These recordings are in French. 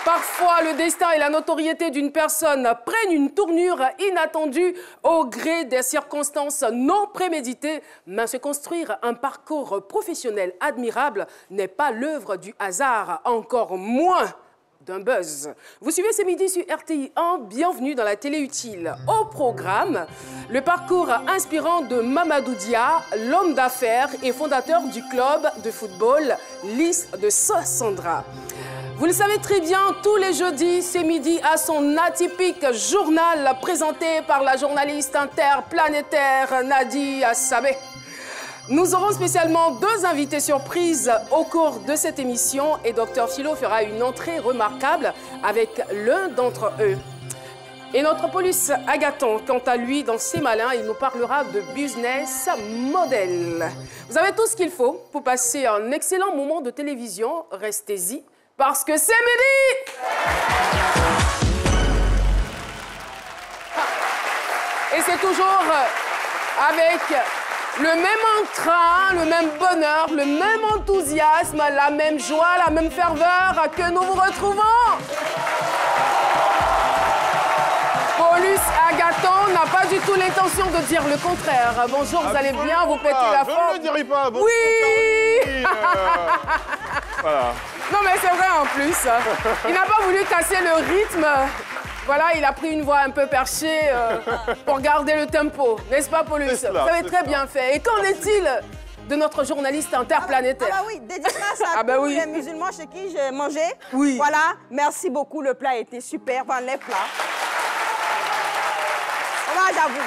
Parfois, le destin et la notoriété d'une personne prennent une tournure inattendue au gré des circonstances non préméditées. Mais se construire un parcours professionnel admirable n'est pas l'œuvre du hasard, encore moins d'un buzz. Vous suivez ce midi sur RTI 1, bienvenue dans la télé utile. Au programme, le parcours inspirant de Mamadou Dia, l'homme d'affaires et fondateur du club de football Lys de Sassandra. Vous le savez très bien, tous les jeudis, c'est midi à son atypique journal présenté par la journaliste interplanétaire Nadi Sabé. Nous aurons spécialement deux invités surprises au cours de cette émission et Dr Philo fera une entrée remarquable avec l'un d'entre eux. Et notre Paulus Agathon, quant à lui, dans ses malins, il nous parlera de business model. Vous avez tout ce qu'il faut pour passer un excellent moment de télévision. Restez-y. Parce que c'est midi! Et c'est toujours avec le même entrain, le même bonheur, le même enthousiasme, la même joie, la même ferveur que nous vous retrouvons. Paulus Agathon n'a pas du tout l'intention de dire le contraire. Bonjour, vous allez bien, vous pétez la forme. Je ne dirai pas. Bon, oui. Voilà. Non mais c'est vrai en plus. Il n'a pas voulu casser le rythme. Voilà, il a pris une voix un peu perchée pour garder le tempo. N'est-ce pas, Paulus? Vous avez très bien fait. Et qu'en est-il de notre journaliste interplanétaire? Ah bah oui, dédicace à tous les musulmans chez qui j'ai mangé. Oui. Voilà, merci beaucoup, le plat a été super. Enfin, les plats. Voilà, j'avoue.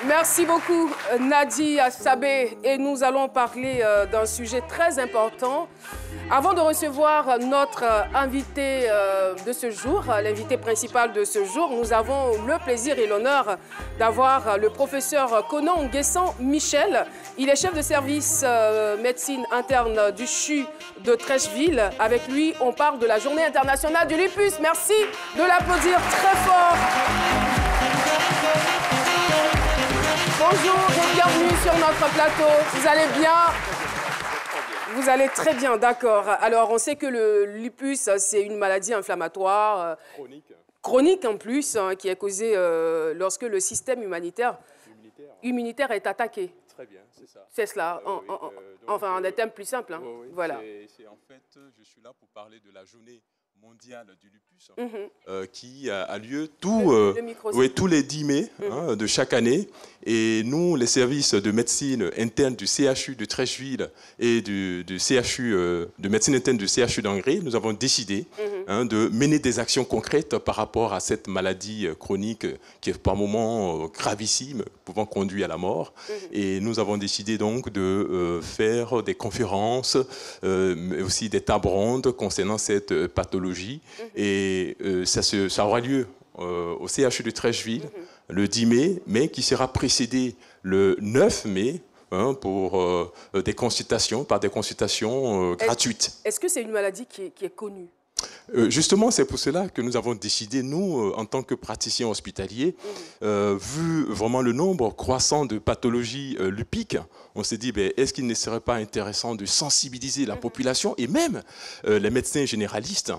Merci beaucoup, Nadi Sabé. Et nous allons parler d'un sujet très important. Avant de recevoir notre invité de ce jour, l'invité principal de ce jour, nous avons le plaisir et l'honneur d'avoir le professeur Konan Nguessan Michel. Il est chef de service médecine interne du CHU de Treichville. Avec lui, on parle de la journée internationale du lupus. Merci de l'applaudir très fort. Bonjour et bienvenue sur notre plateau. Vous allez bien? Vous allez très bien, d'accord. Alors, on sait que le lupus, c'est une maladie inflammatoire. Chronique en plus, hein, qui est causée lorsque le système immunitaire est attaqué. Très bien, c'est ça. C'est cela, enfin, en des termes plus simples. Hein. Oui, voilà. En fait, je suis là pour parler de la journée mondiale du lupus, qui a lieu tous les 10 mai de chaque année. Et nous, les services de médecine interne du CHU de Treichville et du CHU de médecine interne du CHU d'Angers, nous avons décidé de mener des actions concrètes par rapport à cette maladie chronique qui est par moments gravissime, pouvant conduire à la mort. Et nous avons décidé donc de faire des conférences, mais aussi des tables rondes concernant cette pathologie. Et ça aura lieu au CHU de Treichville le 10 mai, mais qui sera précédé le 9 mai pour des consultations, par des consultations gratuites. Est-ce que c'est une maladie qui est connue? Justement, c'est pour cela que nous avons décidé, nous, en tant que praticiens hospitaliers, vu vraiment le nombre croissant de pathologies lupiques, on s'est dit, est-ce qu'il ne serait pas intéressant de sensibiliser la population et même les médecins généralistes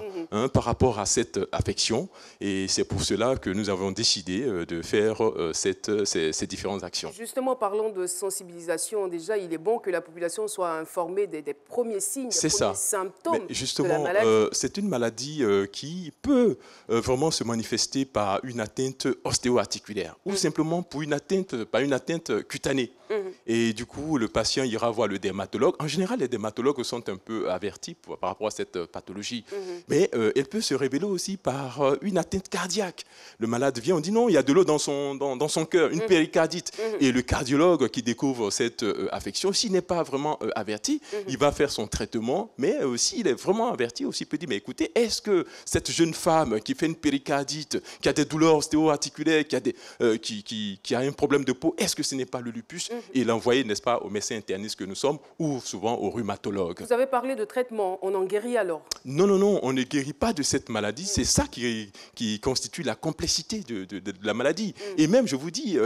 par rapport à cette affection. Et c'est pour cela que nous avons décidé de faire ces différentes actions. Justement, parlons de sensibilisation. Déjà, il est bon que la population soit informée des premiers signes, des premiers symptômes de la maladie. C'est une maladie qui peut vraiment se manifester par une atteinte ostéo-articulaire ou simplement par une atteinte cutanée. Et du coup, le patient ira voir le dermatologue. En général, les dermatologues sont un peu avertis par rapport à cette pathologie. Mais elle peut se révéler aussi par une atteinte cardiaque. Le malade vient, on dit non, il y a de l'eau dans son cœur, une péricardite. Et le cardiologue qui découvre cette affection, s'il n'est pas vraiment averti, il va faire son traitement. Mais s'il est vraiment averti, aussi peut dire, mais écoutez, est-ce que cette jeune femme qui fait une péricardite, qui a des douleurs ostéo-articulaires, qui a un problème de peau, est-ce que ce n'est pas le lupus? Et l'envoyer, n'est-ce pas, aux médecins internistes que nous sommes, ou souvent aux rhumatologues. Vous avez parlé de traitement, on en guérit alors? Non, non, non, on ne guérit pas de cette maladie. C'est ça qui constitue la complexité de la maladie. Et même, je vous dis,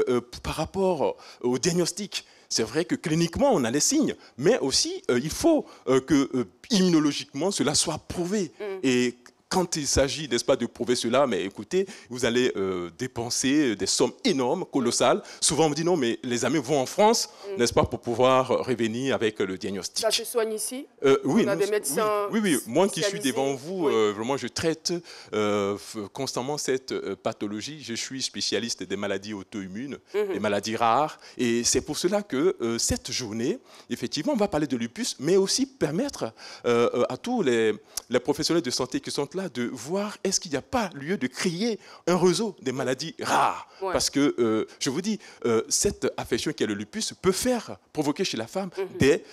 par rapport au diagnostic, c'est vrai que cliniquement, on a les signes, mais aussi, il faut que immunologiquement, cela soit prouvé. Et quand il s'agit, n'est-ce pas, de prouver cela, mais écoutez, vous allez dépenser des sommes énormes, colossales. Souvent, on me dit non, mais les amis vont en France, n'est-ce pas, pour pouvoir revenir avec le diagnostic. Ça se soigne ici? Oui, on a des médecins. Oui. Moi qui suis devant vous, vraiment, je traite constamment cette pathologie. Je suis spécialiste des maladies auto-immunes, des maladies rares. Et c'est pour cela que cette journée, effectivement, on va parler de lupus, mais aussi permettre à tous les professionnels de santé qui sont là de voir est-ce qu'il n'y a pas lieu de créer un réseau des maladies rares. Parce que, je vous dis, cette affection qui est le lupus peut provoquer chez la femme des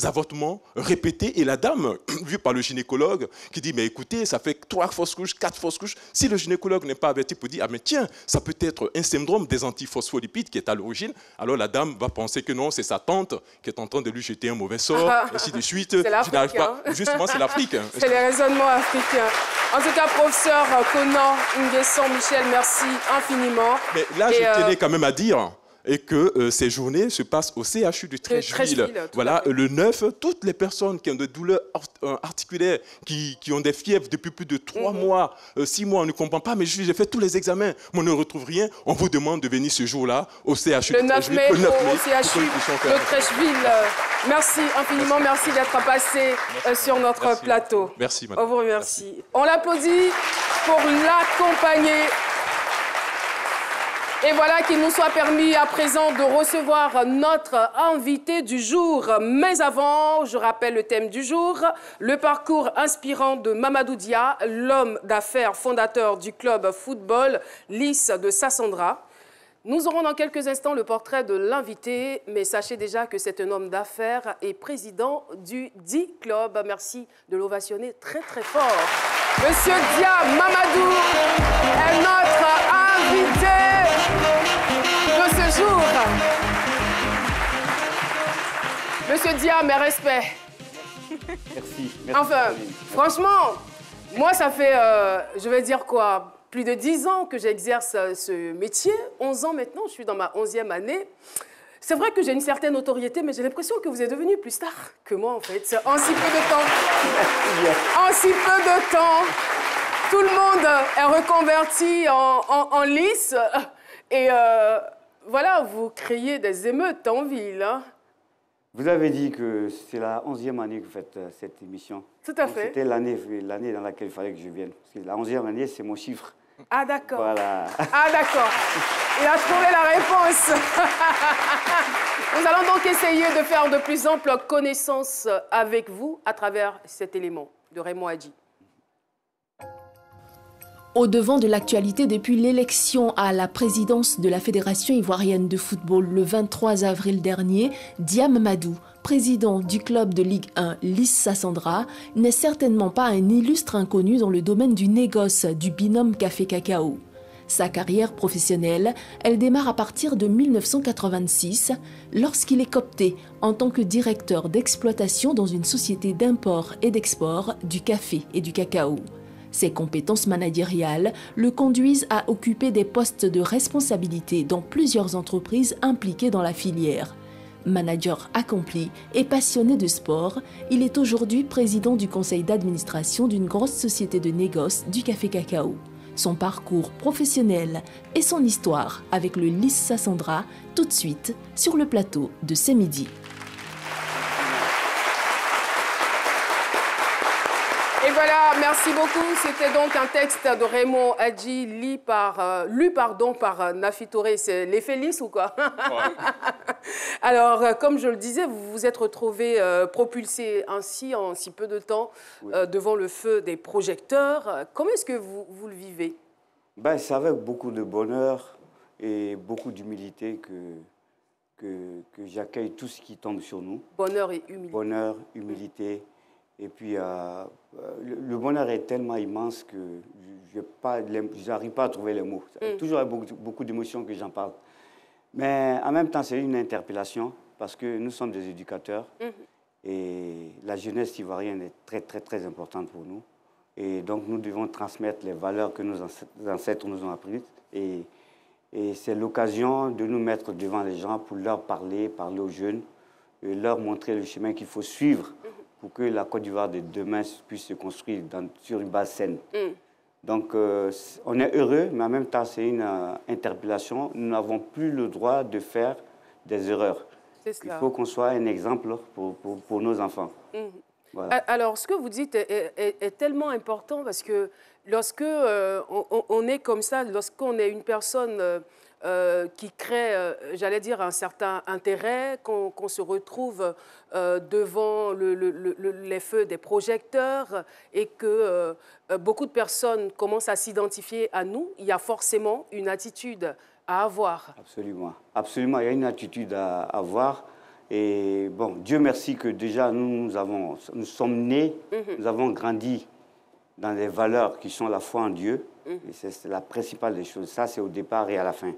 avortements répétés. Et la dame, vue par le gynécologue, qui dit, mais écoutez, ça fait 3 fausses couches, 4 fausses couches. Si le gynécologue n'est pas averti pour dire, ah mais tiens, ça peut être un syndrome des antiphospholipides qui est à l'origine, alors la dame va penser que non, c'est sa tante qui est en train de lui jeter un mauvais sort, ainsi de suite. C'est l'Afrique. Justement, c'est l'Afrique. C'est les raisonnements africains. En tout cas, professeur Conan Nguesson Michel, merci infiniment. Mais là, je tenais quand même à dire que ces journées se passent au CHU de Treichville. Voilà, le 9, toutes les personnes qui ont des douleurs articulaires, qui ont des fièvres depuis plus de 3 mois, 6 mois, on ne comprend pas, mais j'ai fait tous les examens, mais on ne retrouve rien. On vous demande de venir ce jour-là au CHU le 9 mai, au CHU de Treichville. Merci infiniment, merci d'être passé sur notre plateau. Merci, madame. On vous remercie. On l'applaudit pour l'accompagner. Et voilà qu'il nous soit permis à présent de recevoir notre invité du jour. Mais avant, je rappelle le thème du jour, le parcours inspirant de Mamadou Dia, l'homme d'affaires fondateur du club football Lys de Sassandra. Nous aurons dans quelques instants le portrait de l'invité, mais sachez déjà que c'est un homme d'affaires et président du D-Club. Merci de l'ovationner très très fort. Monsieur Dia Mamadou est notre invité de ce jour. Monsieur Dia, mes respects. Merci. Enfin, franchement, moi ça fait, je vais dire quoi, plus de 10 ans que j'exerce ce métier, 11 ans maintenant, je suis dans ma 11e année. C'est vrai que j'ai une certaine notoriété, mais j'ai l'impression que vous êtes devenu plus star que moi, en fait, en si peu de temps. En si peu de temps, tout le monde est reconverti en Lys. Et voilà, vous créez des émeutes en ville. Hein. Vous avez dit que c'est la 11e année que vous faites cette émission. Tout à fait. C'était l'année dans laquelle il fallait que je vienne. Parce que la 11e année, c'est mon chiffre. Ah, d'accord. Voilà. Ah, d'accord. Il a trouvé la réponse. Nous allons donc essayer de faire de plus amples connaissances avec vous à travers cet élément de Raymond Hadji. Au devant de l'actualité depuis l'élection à la présidence de la Fédération ivoirienne de football le 23 avril dernier, Dia Mamadou, président du club de Ligue 1 Lys Sassandra, n'est certainement pas un illustre inconnu dans le domaine du négoce du binôme café-cacao. Sa carrière professionnelle, elle démarre à partir de 1986, lorsqu'il est coopté en tant que directeur d'exploitation dans une société d'import et d'export du café et du cacao. Ses compétences managériales le conduisent à occuper des postes de responsabilité dans plusieurs entreprises impliquées dans la filière. Manager accompli et passionné de sport, il est aujourd'hui président du conseil d'administration d'une grosse société de négoce du café-cacao. Son parcours professionnel et son histoire avec le Lys Sassandra, tout de suite sur le plateau de C'est Midi. voilà, merci beaucoup. C'était donc un texte de Raymond Adji, lu par Nafi Touré. C'est les Félix ou quoi? Ouais. Alors, comme je le disais, vous vous êtes retrouvé propulsé ainsi en si peu de temps devant le feu des projecteurs. Comment est-ce que vous le vivez? Ben, c'est avec beaucoup de bonheur et beaucoup d'humilité que j'accueille tout ce qui tombe sur nous. Bonheur et humilité. Bonheur, humilité. Et puis, le bonheur est tellement immense que je n'arrive pas à trouver les mots. Toujours avec beaucoup d'émotions que j'en parle. Mais en même temps, c'est une interpellation parce que nous sommes des éducateurs et la jeunesse ivoirienne est très, très, très importante pour nous. Et donc, nous devons transmettre les valeurs que nos ancêtres nous ont apprises. Et c'est l'occasion de nous mettre devant les gens pour leur parler aux jeunes, et leur montrer le chemin qu'il faut suivre pour que la Côte d'Ivoire de demain puisse se construire sur une base saine. Donc, on est heureux, mais en même temps, c'est une interpellation. Nous n'avons plus le droit de faire des erreurs. Il faut qu'on soit un exemple pour nos enfants. Voilà. Alors, ce que vous dites est tellement important parce que lorsque on est comme ça, lorsqu'on est une personne qui crée, j'allais dire, un certain intérêt, qu'on se retrouve devant les feux des projecteurs et que beaucoup de personnes commencent à s'identifier à nous, il y a forcément une attitude à avoir. Absolument. Absolument, il y a une attitude à avoir. Et bon, Dieu merci que déjà nous sommes nés, nous avons grandi dans les valeurs qui sont la foi en Dieu. Et c'est la principale des choses. Ça, c'est au départ et à la fin.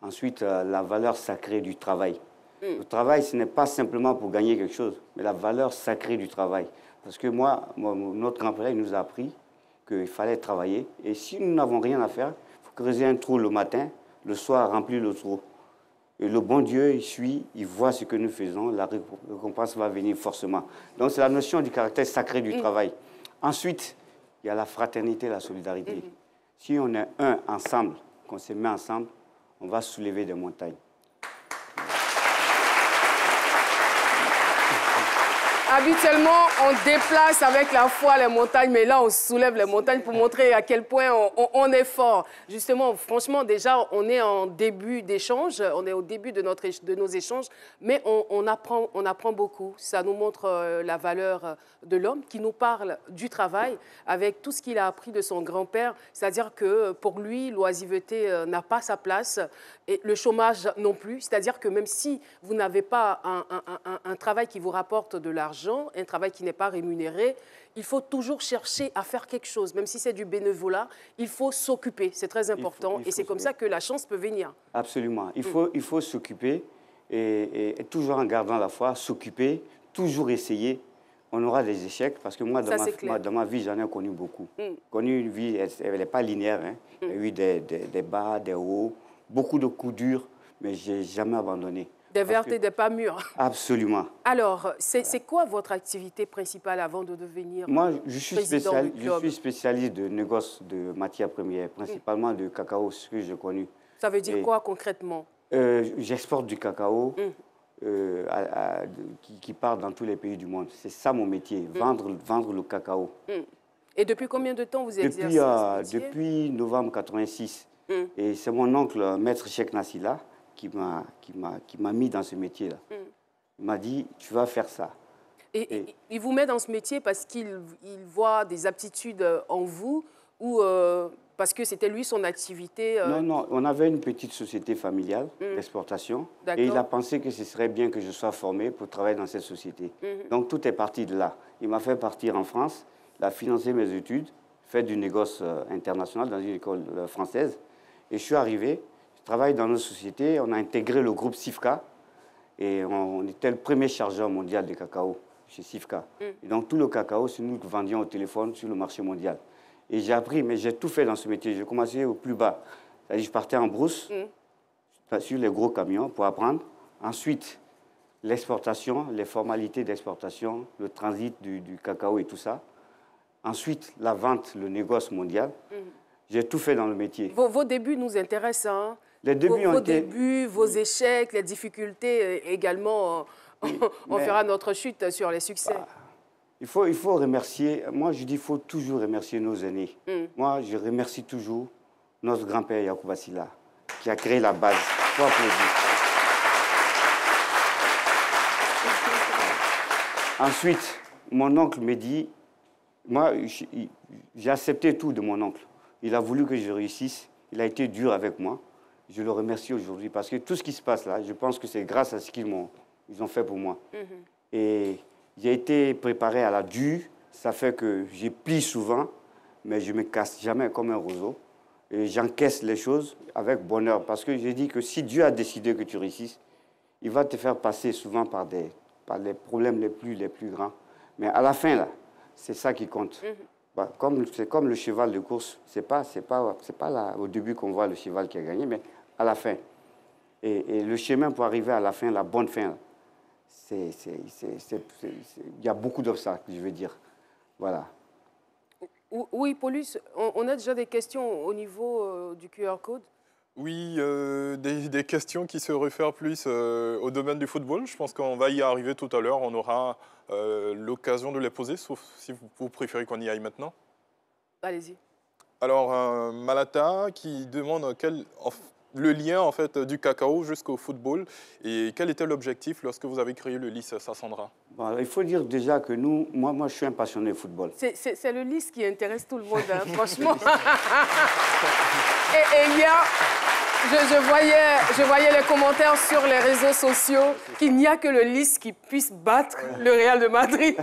Ensuite, la valeur sacrée du travail. Le travail, ce n'est pas simplement pour gagner quelque chose, mais la valeur sacrée du travail. Parce que notre grand-père, il nous a appris qu'il fallait travailler. Et si nous n'avons rien à faire, il faut creuser un trou le matin, le soir, remplir le trou. Et le bon Dieu, il suit, il voit ce que nous faisons, la récompense va venir forcément. Donc, c'est la notion du caractère sacré du travail. Ensuite, il y a la fraternité, la solidarité. Si on est un ensemble, qu'on se met ensemble, on va soulever des montagnes. Habituellement, on déplace avec la foi les montagnes, mais là, on soulève les montagnes pour montrer à quel point on est fort. Justement, franchement, déjà, on est en début d'échange, on est au début de nos échanges, mais on apprend beaucoup. Ça nous montre la valeur de l'homme qui nous parle du travail avec tout ce qu'il a appris de son grand-père. C'est-à-dire que pour lui, l'oisiveté n'a pas sa place et le chômage non plus. C'est-à-dire que même si vous n'avez pas un travail qui vous rapporte de l'argent, un travail qui n'est pas rémunéré, il faut toujours chercher à faire quelque chose. Même si c'est du bénévolat, il faut s'occuper. C'est très important. Et c'est comme ça que la chance peut venir. Absolument. Il faut s'occuper et toujours en gardant la foi, s'occuper, toujours essayer. On aura des échecs parce que moi, dans ma vie, j'en ai connu beaucoup. Connu une vie, elle n'est pas linéaire. Hein. Il y a eu des bas, des hauts, beaucoup de coups durs, mais je n'ai jamais abandonné. Des vertes et des pas mûres. Absolument. Alors, c'est quoi votre activité principale avant de devenir Moi, je suis spécialiste de négoce de matières premières, principalement de cacao, ce que j'ai connu. Ça veut dire quoi concrètement? J'exporte du cacao qui part dans tous les pays du monde. C'est ça mon métier, vendre le cacao. Et depuis combien de temps vous exercez ce métier? Depuis novembre 86. Et c'est mon oncle, Maître Cheikh Nassila, qui m'a mis dans ce métier-là. Il m'a dit, tu vas faire ça. Et il vous met dans ce métier parce qu'il voit des aptitudes en vous ou parce que c'était lui son activité Non, on avait une petite société familiale d'exportation et il a pensé que ce serait bien que je sois formé pour travailler dans cette société. Donc tout est parti de là. Il m'a fait partir en France, il a financé mes études, fait du négoce international dans une école française et je suis arrivé. Je travaille dans notre société, on a intégré le groupe SIFCA et on était le premier chargeur mondial de cacao chez SIFCA. Et donc tout le cacao, c'est nous qui vendions au téléphone sur le marché mondial. Et j'ai appris, mais j'ai tout fait dans ce métier. J'ai commencé au plus bas. C'est-à-dire, je partais en brousse sur les gros camions pour apprendre. Ensuite, l'exportation, les formalités d'exportation, le transit du cacao et tout ça. Ensuite, la vente, le négoce mondial. J'ai tout fait dans le métier. Vos débuts nous intéressent, hein? Les débuts vos débuts, vos échecs, les difficultés également. On fera notre chute sur les succès. Il faut remercier, moi je dis il faut toujours remercier nos aînés. Moi je remercie toujours notre grand-père Yacouba Sylla qui a créé la base. Il faut applaudir. Ensuite, mon oncle me dit, moi j'ai accepté tout de mon oncle. Il a voulu que je réussisse, il a été dur avec moi. Je le remercie aujourd'hui parce que tout ce qui se passe là, je pense que c'est grâce à ce qu'ils ont fait pour moi. Et j'ai été préparé à la dure, ça fait que j'ai plie souvent, mais je ne me casse jamais comme un roseau. Et j'encaisse les choses avec bonheur, parce que j'ai dit que si Dieu a décidé que tu réussisses, il va te faire passer souvent par les problèmes les plus grands. Mais à la fin, là, c'est ça qui compte. Bah, c'est comme le cheval de course, c'est pas là au début qu'on voit le cheval qui a gagné, mais à la fin. Et le chemin pour arriver à la fin, la bonne fin, là, il y a beaucoup d'obstacles, je veux dire. Voilà. Oui, Paulus, on a déjà des questions au niveau du QR code? Oui, des questions qui se réfèrent plus au domaine du football. Je pense qu'on va y arriver tout à l'heure. On aura l'occasion de les poser, sauf si vous préférez qu'on y aille maintenant. Allez-y. Alors, Malata qui demande le lien en fait, du cacao jusqu'au football et quel était l'objectif lorsque vous avez créé le LIS Sassandra? Bon, il faut dire déjà que moi je suis un passionné de football. C'est le LIS qui intéresse tout le monde, hein, franchement. et il y a... Je voyais les commentaires sur les réseaux sociaux qu'il n'y a que le LIS qui puisse battre le Real de Madrid.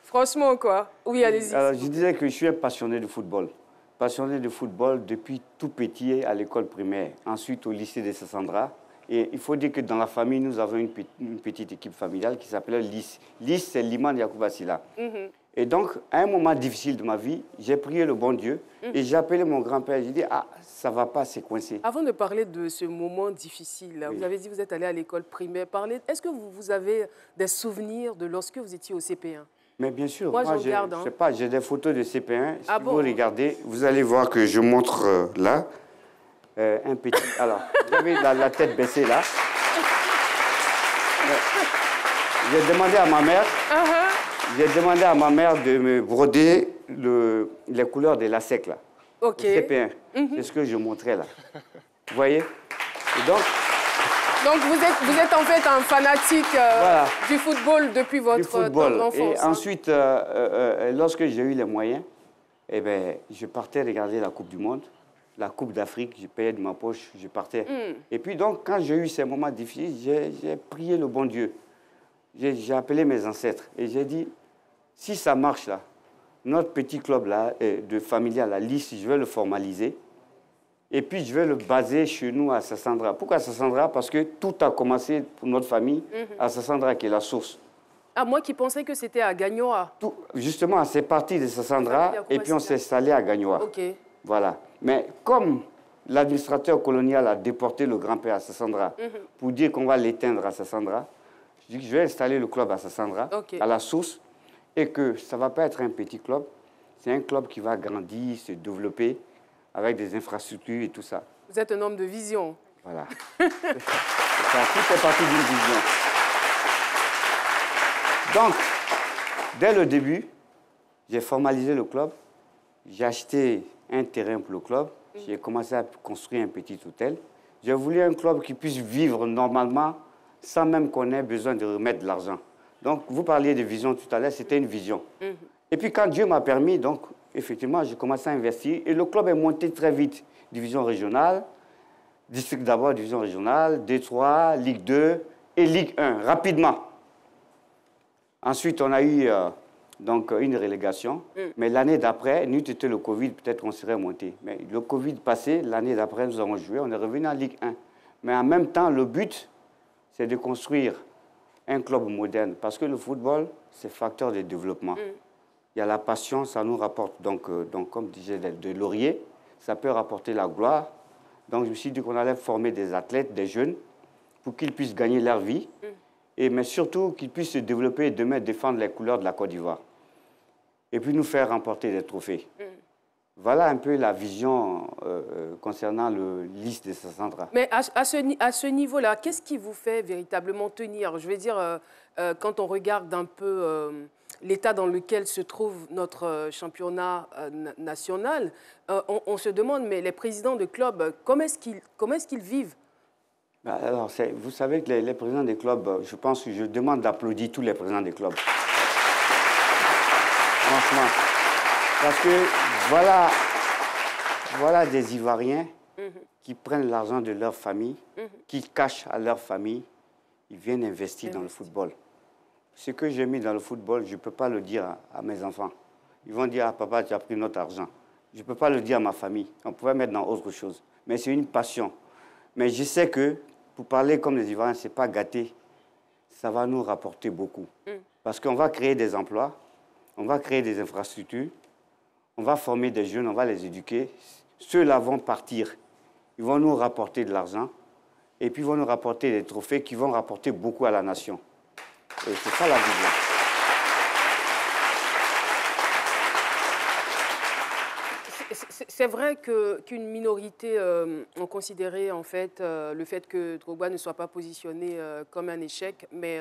Franchement, quoi. Oui, allez-y. Je disais que je suis un passionné de football. Passionné de football depuis tout petit à l'école primaire, ensuite au lycée de Sassandra. Et il faut dire que dans la famille, nous avons une petite équipe familiale qui s'appelait LIS. LIS, c'est Liman Yacouba Sylla. Et donc, à un moment difficile de ma vie, j'ai prié le bon Dieu et j'ai appelé mon grand-père. J'ai dit, ah, ça ne va pas, c'est coincé. Avant de parler de ce moment difficile, oui. Vous avez dit que vous êtes allé à l'école primaire. Est-ce que vous avez des souvenirs de lorsque vous étiez au CP1? Mais bien sûr, moi je regarde. Je sais pas, j'ai des photos de CP1. Si ah vous bon? regardez, vous allez voir que je montre là un petit... Alors, vous avez la tête baissée là. J'ai demandé à ma mère... J'ai demandé à ma mère de me broder les couleurs de la sec là. OK. CP1. C'est ce que je montrais là. Vous voyez? Et donc vous êtes en fait un fanatique voilà, du football depuis votre enfance. Et ensuite, lorsque j'ai eu les moyens, eh ben, je partais regarder la Coupe du Monde, la Coupe d'Afrique, je payais de ma poche, je partais. Et puis donc, quand j'ai eu ces moments difficiles, j'ai prié le bon Dieu. J'ai appelé mes ancêtres et j'ai dit, si ça marche là, notre petit club là, de familial, la LIS, je vais le formaliser. Et puis, je vais le baser chez nous à Sassandra. Pourquoi Sassandra? Parce que tout a commencé pour notre famille à Sassandra, qui est la source. Ah, moi qui pensais que c'était à Gagnoa. Justement, c'est parti de Sassandra et puis on s'est installé à Gagnoa. OK. Voilà. Mais comme l'administrateur colonial a déporté le grand-père à Sassandra pour dire qu'on va l'éteindre à Sassandra, je dis que je vais installer le club à Sassandra, à la source, et que ça ne va pas être un petit club. C'est un club qui va grandir, se développer, avec des infrastructures et tout ça. Vous êtes un homme de vision. Voilà. Tout est parti d'une vision. Donc, dès le début, j'ai formalisé le club. J'ai acheté un terrain pour le club. J'ai commencé à construire un petit hôtel. J'ai voulu un club qui puisse vivre normalement sans même qu'on ait besoin de remettre de l'argent. Donc, vous parliez de vision tout à l'heure, c'était une vision. Et puis, quand Dieu m'a permis, donc, effectivement, j'ai commencé à investir et le club est monté très vite. Division régionale, district d'abord, division régionale, D3, Ligue 2 et Ligue 1, rapidement. Ensuite, on a eu donc, une relégation. Mais l'année d'après, nous, c'était le Covid, peut-être qu'on serait monté. Mais le Covid passé, l'année d'après, nous avons joué, on est revenu en Ligue 1. Mais en même temps, le but, c'est de construire un club moderne. Parce que le football, c'est facteur de développement. Il y a la passion, ça nous rapporte, donc comme disait, de laurier, ça peut rapporter la gloire. Donc je me suis dit qu'on allait former des athlètes, des jeunes, pour qu'ils puissent gagner leur vie, mais surtout qu'ils puissent se développer et demain défendre les couleurs de la Côte d'Ivoire. Et puis nous faire remporter des trophées. Voilà un peu la vision concernant le LIS de Sassandra. Mais à ce niveau-là, qu'est-ce qui vous fait véritablement tenir? Je veux dire, quand on regarde un peu l'état dans lequel se trouve notre championnat national, on se demande, mais les présidents de clubs, comment est-ce qu'ils vivent? Alors, vous savez que les présidents des clubs, je pense que je demande d'applaudir tous les présidents des clubs. Franchement. Parce que voilà des Ivoiriens qui prennent l'argent de leur famille, qui cachent à leur famille, ils viennent investir dans le football. Ce que j'ai mis dans le football, je ne peux pas le dire à mes enfants. Ils vont dire, ah, papa, tu as pris notre argent. Je ne peux pas le dire à ma famille. On pourrait mettre dans autre chose. Mais c'est une passion. Mais je sais que, pour parler comme les Ivoiriens, ce n'est pas gâté. Ça va nous rapporter beaucoup. Parce qu'on va créer des emplois, on va créer des infrastructures, on va former des jeunes, on va les éduquer. Ceux-là vont partir. Ils vont nous rapporter de l'argent et puis ils vont nous rapporter des trophées qui vont rapporter beaucoup à la nation. Et c'est ça la vision. C'est vrai qu'une minorité ont considéré en fait le fait que Drogba ne soit pas positionné comme un échec, mais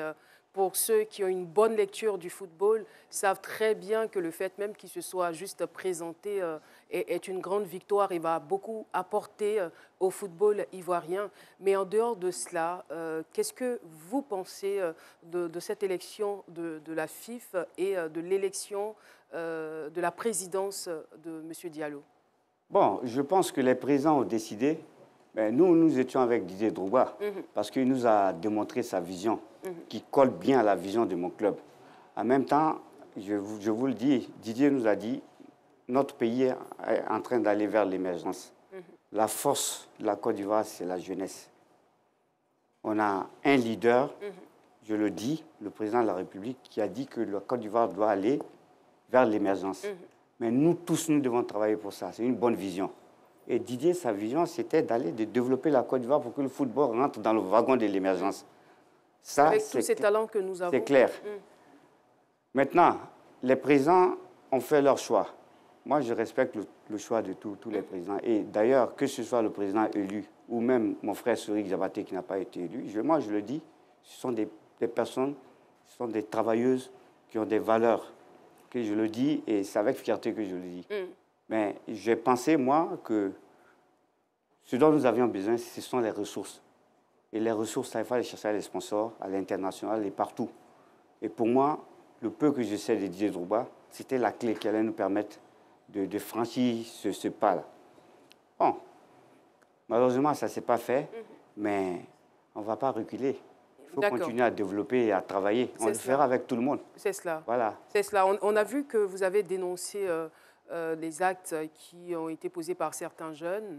pour ceux qui ont une bonne lecture du football, savent très bien que le fait même qu'il se soit juste présenté est une grande victoire et va beaucoup apporter au football ivoirien. Mais en dehors de cela, qu'est-ce que vous pensez de cette élection de la FIF et de l'élection de la présidence de M. Diallo? Bon, je pense que les présidents ont décidé. Mais nous étions avec Didier Drogba parce qu'il nous a démontré sa vision qui colle bien à la vision de mon club. En même temps, je vous le dis, Didier nous a dit notre pays est en train d'aller vers l'émergence. La force de la Côte d'Ivoire, c'est la jeunesse. On a un leader, je le dis, le président de la République, qui a dit que la Côte d'Ivoire doit aller vers l'émergence. Mais nous tous, nous devons travailler pour ça. C'est une bonne vision. Et Didier, sa vision, c'était de développer la Côte d'Ivoire pour que le football rentre dans le wagon de l'émergence. Avec tous ces talents que nous avons. C'est clair. Maintenant, les présidents ont fait leur choix. Moi, je respecte le choix de tous les présidents. Et d'ailleurs, que ce soit le président élu ou même mon frère Sorik Diabaté qui n'a pas été élu, moi, je le dis, ce sont des personnes, ce sont des travailleuses qui ont des valeurs. Que je le dis et c'est avec fierté que je le dis. Mais j'ai pensé, moi, que ce dont nous avions besoin, ce sont les ressources. Et les ressources, il faut les chercher à les sponsors, à l'international et partout. Et pour moi, le peu que je sais de Didier Drogba, c'était la clé qui allait nous permettre de franchir ce pas-là. Bon, malheureusement, ça ne s'est pas fait, mais on ne va pas reculer. Il faut continuer à développer et à travailler. On le fera avec tout le monde. C'est cela. Voilà. C'est cela. On a vu que vous avez dénoncé les actes qui ont été posés par certains jeunes,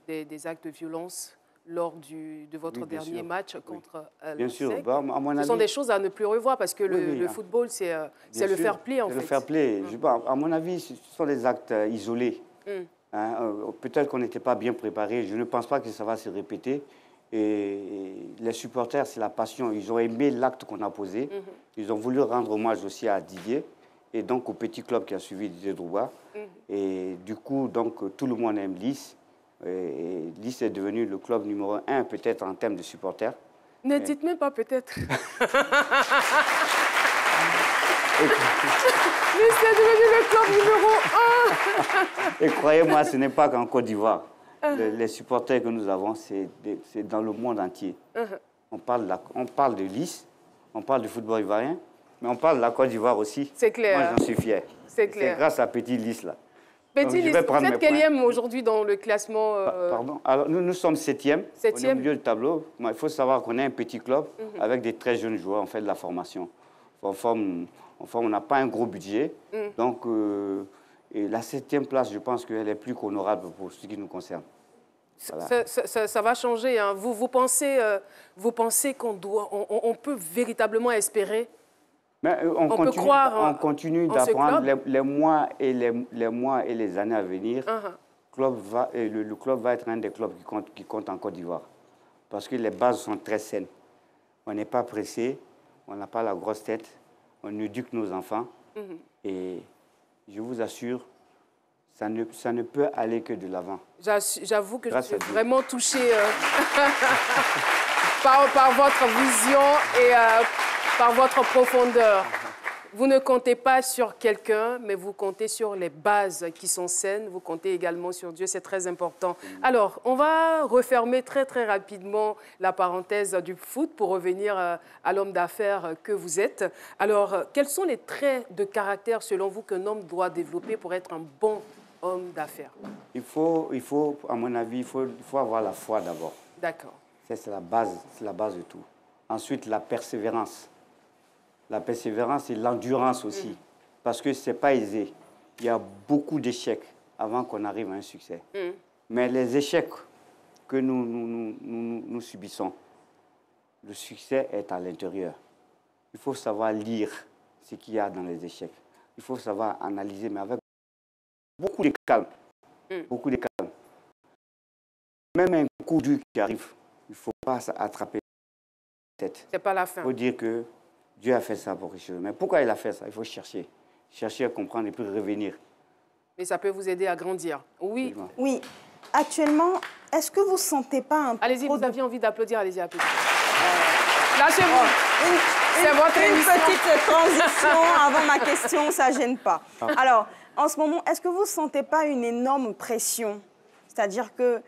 des actes de violence lors de votre dernier match contre bien sûr. Bah, à mon avis, ce sont des choses à ne plus revoir parce que le football, c'est le fair play en fait. Le fair play. À mon avis, ce sont des actes isolés. Peut-être qu'on n'était pas bien préparé. Je ne pense pas que ça va se répéter. Et les supporters, c'est la passion. Ils ont aimé l'acte qu'on a posé. Ils ont voulu rendre hommage aussi à Didier et donc au petit club qui a suivi Didier Drogba. Et du coup, donc, tout le monde aime LIS. Et LIS est devenu le club numéro 1, peut-être en termes de supporters. Ne dites même pas peut-être. LIS est devenu le club numéro 1. Et croyez-moi, ce n'est pas qu'en Côte d'Ivoire. Les supporters que nous avons, c'est dans le monde entier. On parle de LIS, on parle du football ivoirien, mais on parle de la Côte d'Ivoire aussi. C'est clair. Moi, j'en suis fier. C'est clair. C'est grâce à Petit LIS, là. Petit LIS, vous êtes quel aujourd'hui dans le classement Pardon. Alors, nous sommes 7e. Au milieu du tableau. Il faut savoir qu'on est un petit club avec des très jeunes joueurs. On fait de la formation. On n'a pas un gros budget. Donc, et la 7e place, je pense qu'elle est plus qu'honorable pour ce qui nous concerne. Voilà. Ça va changer. Hein. Vous pensez qu'on peut véritablement espérer? Mais on continue d'apprendre les mois et les années à venir. Le club va être un des clubs qui compte en Côte d'Ivoire. Parce que les bases sont très saines. On n'est pas pressé, on n'a pas la grosse tête, on éduque nos enfants. Et je vous assure, ça ne peut aller que de l'avant. J'avoue que je suis vraiment touchée par votre vision et par votre profondeur. Vous ne comptez pas sur quelqu'un, mais vous comptez sur les bases qui sont saines. Vous comptez également sur Dieu, c'est très important. Alors, on va refermer très, très rapidement la parenthèse du foot pour revenir à l'homme d'affaires que vous êtes. Alors, quels sont les traits de caractère, selon vous, qu'un homme doit développer pour être un bon homme d'affaires? Il faut, à mon avis, il faut avoir la foi d'abord. D'accord. C'est la base de tout. Ensuite, la persévérance. La persévérance et l'endurance aussi, parce que ce n'est pas aisé. Il y a beaucoup d'échecs avant qu'on arrive à un succès. Mais les échecs que nous subissons, le succès est à l'intérieur. Il faut savoir lire ce qu'il y a dans les échecs. Il faut savoir analyser, mais avec beaucoup de calme. Beaucoup de calme. Même un coup dur qui arrive, il ne faut pas attraper la tête. Ce n'est pas la fin. Il faut dire que Dieu a fait ça pour quelque chose. Mais pourquoi il a fait ça? Il faut chercher. Chercher à comprendre et puis revenir. Mais ça peut vous aider à grandir. Oui. Oui. Actuellement, est-ce que vous ne sentez pas un peu... Allez-y, vous aviez envie d'applaudir, allez-y, applaudissez. Lâchez-vous. C'est votre petite transition avant ma question, ça ne gêne pas. Alors, en ce moment, est-ce que vous ne sentez pas une énorme pression? C'est-à-dire que...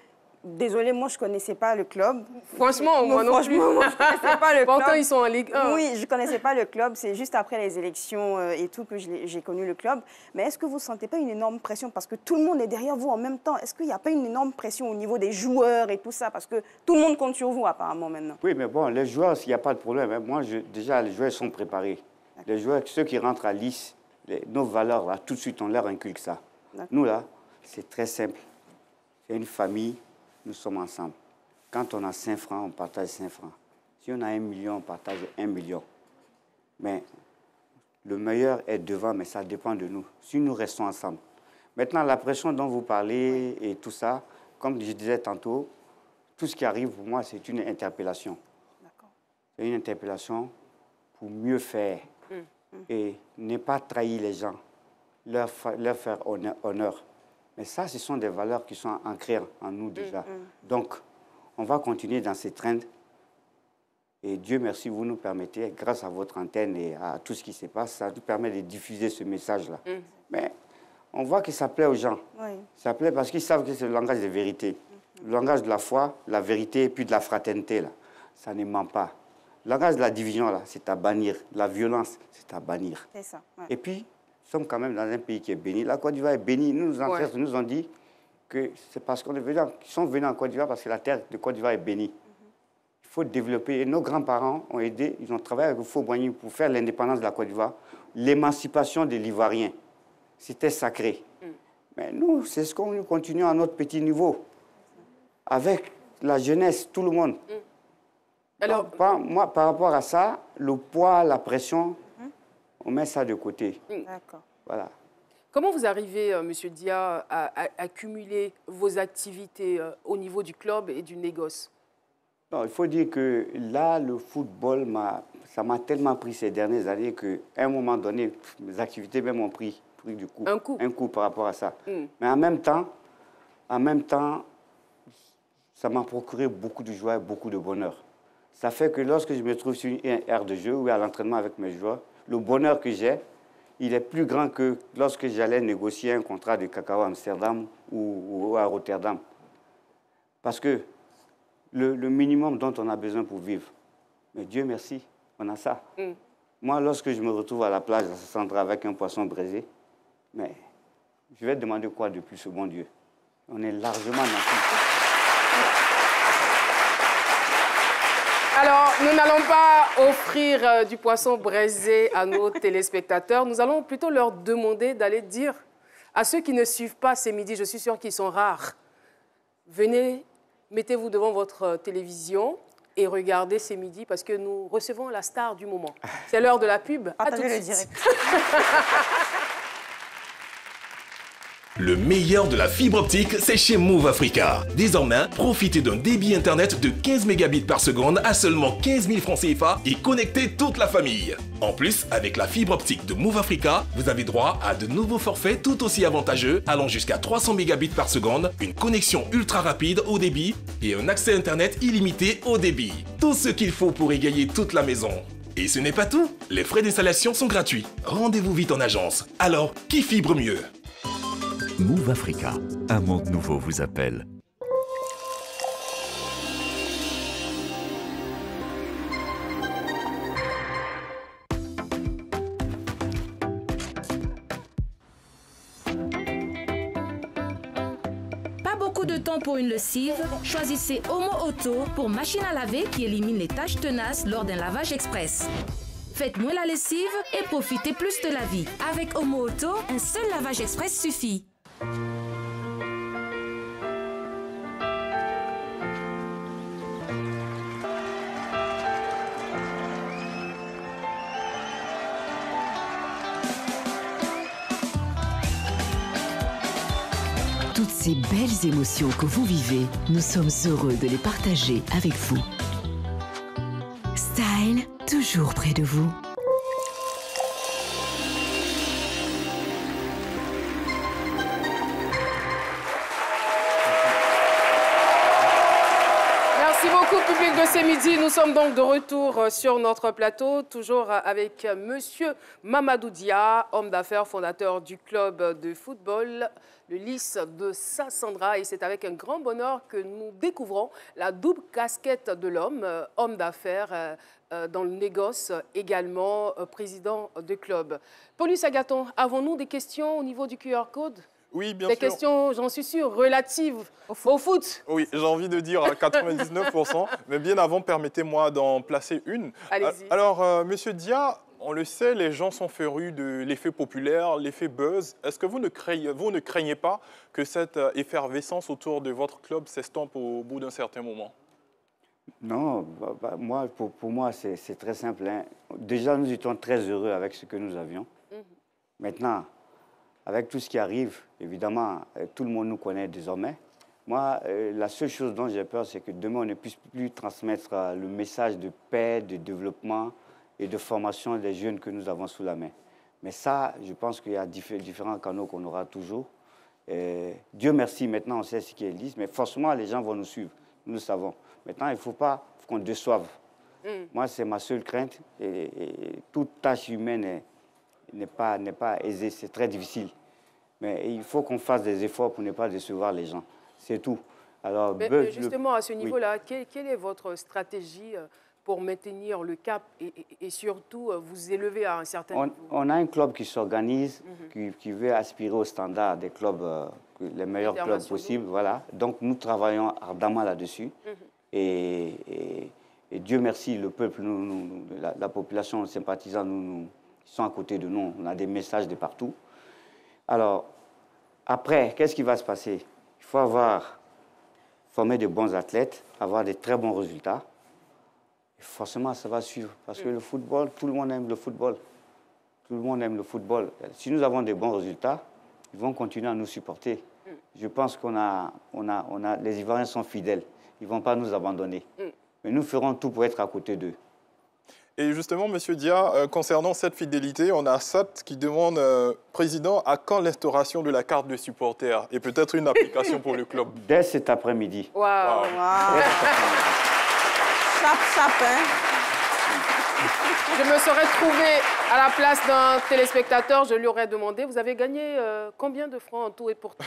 Désolée, moi, je ne connaissais pas le club. Franchement, moi non plus. Moi, je ne connaissais pas le club. Pourtant, ils sont en Ligue 1. Oui, je ne connaissais pas le club. C'est juste après les élections et tout que j'ai connu le club. Mais est-ce que vous ne sentez pas une énorme pression? Parce que tout le monde est derrière vous en même temps. Est-ce qu'il n'y a pas une énorme pression au niveau des joueurs et tout ça? Parce que tout le monde compte sur vous, apparemment, maintenant. Oui, mais bon, les joueurs, il n'y a pas de problème. Moi, déjà, les joueurs sont préparés. Les joueurs, ceux qui rentrent à Lys, nos valeurs, là, tout de suite, on leur inculque ça. Nous, là, c'est très simple. C'est une famille. Nous sommes ensemble. Quand on a 5 francs, on partage 5 francs. Si on a 1 million, on partage 1 million. Mais le meilleur est devant, mais ça dépend de nous. Si nous restons ensemble. Maintenant, la pression dont vous parlez et tout ça, comme je disais tantôt, tout ce qui arrive pour moi, c'est une interpellation. C'est une interpellation pour mieux faire et ne pas trahir les gens, leur faire honneur. Mais ça, ce sont des valeurs qui sont ancrées en nous déjà. Donc, on va continuer dans ces trends. Et Dieu merci, vous nous permettez, grâce à votre antenne et à tout ce qui se passe, ça nous permet de diffuser ce message-là. Mais on voit que ça plaît aux gens. Ça plaît parce qu'ils savent que c'est le langage de vérité. Le langage de la foi, la vérité et puis de la fraternité, là, ça ne ment pas. Le langage de la division, là, c'est à bannir. La violence, c'est à bannir. C'est ça. Et puis, nous sommes quand même dans un pays qui est béni. La Côte d'Ivoire est bénie. Nos ancêtres nous ont dit que c'est parce qu'ils sont venus en Côte d'Ivoire parce que la terre de Côte d'Ivoire est bénie. Il faut développer. Et nos grands-parents ont aidé, ils ont travaillé avec Houphouët-Boigny pour faire l'indépendance de la Côte d'Ivoire, l'émancipation de l'Ivoirien. C'était sacré. Mais nous, c'est ce qu'on continue à notre petit niveau, avec la jeunesse, tout le monde. Alors, moi, par rapport à ça, le poids, la pression, on met ça de côté. D'accord. Voilà. Comment vous arrivez, M. Dia, à cumuler vos activités au niveau du club et du négoce? Non, il faut dire que là, le football, ça m'a tellement pris ces dernières années qu'à un moment donné, mes activités même ont pris du coup. Un coup par rapport à ça. Mais en même temps, ça m'a procuré beaucoup de joie et beaucoup de bonheur. Ça fait que lorsque je me trouve sur une aire de jeu ou à l'entraînement avec mes joueurs, le bonheur que j'ai, il est plus grand que lorsque j'allais négocier un contrat de cacao à Amsterdam ou à Rotterdam. Parce que le minimum dont on a besoin pour vivre, mais Dieu merci, on a ça. Moi, lorsque je me retrouve à la plage à Sassandra avec un poisson braisé, mais je vais demander quoi de plus au bon Dieu? On est largement dans. Alors, nous n'allons pas offrir du poisson braisé à nos téléspectateurs. Nous allons plutôt leur demander d'aller dire à ceux qui ne suivent pas ces midis, je suis sûre qu'ils sont rares, venez, mettez-vous devant votre télévision et regardez ces midis parce que nous recevons la star du moment. C'est l'heure de la pub. À tout de suite. Le meilleur de la fibre optique, c'est chez Move Africa. Désormais, profitez d'un débit internet de 15 mégabits par seconde à seulement 15 000 francs CFA et connectez toute la famille. En plus, avec la fibre optique de Move Africa, vous avez droit à de nouveaux forfaits tout aussi avantageux, allant jusqu'à 300 mégabits par seconde, une connexion ultra rapide au débit et un accès internet illimité au débit. Tout ce qu'il faut pour égayer toute la maison. Et ce n'est pas tout, les frais d'installation sont gratuits. Rendez-vous vite en agence. Alors, qui fibre mieux ? Move Africa, un monde nouveau vous appelle. Pas beaucoup de temps pour une lessive? Choisissez Omo Auto pour machine à laver qui élimine les taches tenaces lors d'un lavage express. Faites moins la lessive et profitez plus de la vie. Avec Omo Auto, un seul lavage express suffit. Toutes ces belles émotions que vous vivez, nous sommes heureux de les partager avec vous. Style, toujours près de vous. Merci beaucoup, public de ce midi. Nous sommes donc de retour sur notre plateau, toujours avec Monsieur Mamadou Dia, homme d'affaires, fondateur du club de football, le Lys de Sassandra. Et c'est avec un grand bonheur que nous découvrons la double casquette de l'homme, homme d'affaires dans le négoce, également président de club. Paulus Agathon, avons-nous des questions au niveau du QR code? Oui, bien sûr. Des questions, j'en suis sûr, relatives au foot. Oui, j'ai envie de dire à 99%, mais bien avant, permettez-moi d'en placer une. Allez-y. Alors, Monsieur Dia, on le sait, les gens sont férus de l'effet populaire, l'effet buzz. Est-ce que vous ne craignez pas que cette effervescence autour de votre club s'estompe au bout d'un certain moment? Non, moi, pour moi, c'est très simple. Hein. Déjà, nous étions très heureux avec ce que nous avions. Maintenant, avec tout ce qui arrive, évidemment, tout le monde nous connaît désormais. Moi, la seule chose dont j'ai peur, c'est que demain, on ne puisse plus transmettre le message de paix, de développement et de formation des jeunes que nous avons sous la main. Mais ça, je pense qu'il y a différents canaux qu'on aura toujours. Dieu merci, maintenant, on sait ce qui est lisse, mais forcément, les gens vont nous suivre. Nous le savons. Maintenant, il ne faut pas qu'on déçoive. Moi, c'est ma seule crainte. Et toute tâche humaine n'est pas aisée, c'est très difficile. Mais il faut qu'on fasse des efforts pour ne pas décevoir les gens. C'est tout. Alors, mais justement, à ce niveau-là, oui. Quelle est votre stratégie pour maintenir le cap et surtout vous élever à un certain niveau? On a un club qui s'organise, qui veut aspirer au standard des clubs, les meilleurs clubs possibles. Voilà. Donc, nous travaillons ardemment là-dessus. Et Dieu merci, le peuple, la population, les sympathisants, ils sont à côté de nous. On a des messages de partout. Alors, après, qu'est-ce qui va se passer? Il faut former de bons athlètes, avoir de très bons résultats. Et forcément, ça va suivre. Parce que le football, tout le monde aime le football. Tout le monde aime le football. Si nous avons de bons résultats, ils vont continuer à nous supporter. Je pense les Ivoiriens sont fidèles. Ils ne vont pas nous abandonner. Mais nous ferons tout pour être à côté d'eux. Et justement, Monsieur Dia, concernant cette fidélité, on a Sat qui demande, Président, à quand l'instauration de la carte de supporter et peut-être une application pour le club? Dès cet après-midi. Waouh. Chap, hein. Je me serais trouvé à la place d'un téléspectateur, je lui aurais demandé, vous avez gagné combien de francs en tout et pour tout